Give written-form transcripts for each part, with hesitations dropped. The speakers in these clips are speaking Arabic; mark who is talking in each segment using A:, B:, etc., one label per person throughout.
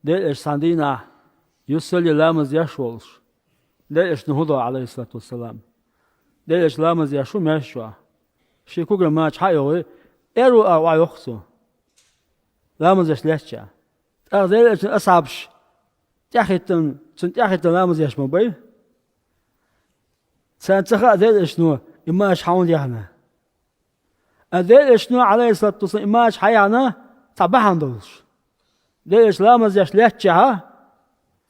A: دل إيش ساندينا يصلي لامز يشولش دل إيش نهضة عليه الصلاة والسلام دل إيش لامز يشو مشوا شيء كوجر ما تحيوه إيرو أو يخصو لامز يشلشة دل إيش أصعبش تأخذن لامز يشمو بي سانتخا دل إيش نو إما حاون يهنا دل إيش نو عليه الصلاة والسلام إما حيانا تبعهم دولش دل إيش لامز يشلشة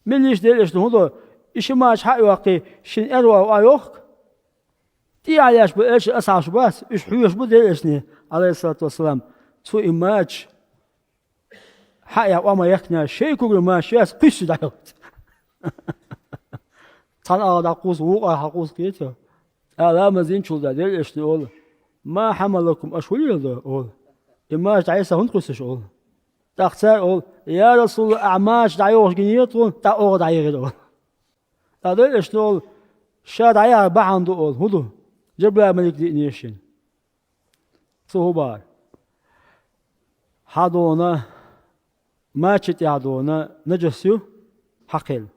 A: من إيش دل إيش نهضة إيش ما حيوقي شن إيرو أو يخ دي علاش بإيش أصعب بس إيش حيوش بدل إيشني عليه الصلاة والسلام تو إماج حيا وما يكنا شيء كل ما شيء قيس دعوت تنا دعوس وقع حقوس كيته لا ما زين شو دل إيش نقول ما حملكم أشولي ده أقول إماج عيسى هون قيس شو تختار أقول يا رسول أعماش دعوش جنيتون تأوغ دعير أقول هذا إيش نقول شاد عيا بعند أقول هدو جبلا ملك دينيشن صهبار حدونا ما تشتي حدونا نجسيو حقل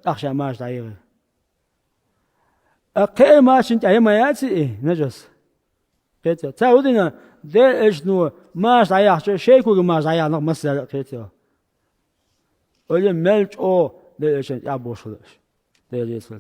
A: أخشى ماش دعير أقل ما شنت أي ما يأتي إيه نجس كتير تعودنا ده إيش نو ماش دعير شيء كل ماش دعير نق مسألة كتير ولا ملك أو ده إيش يعبوش ده يسوع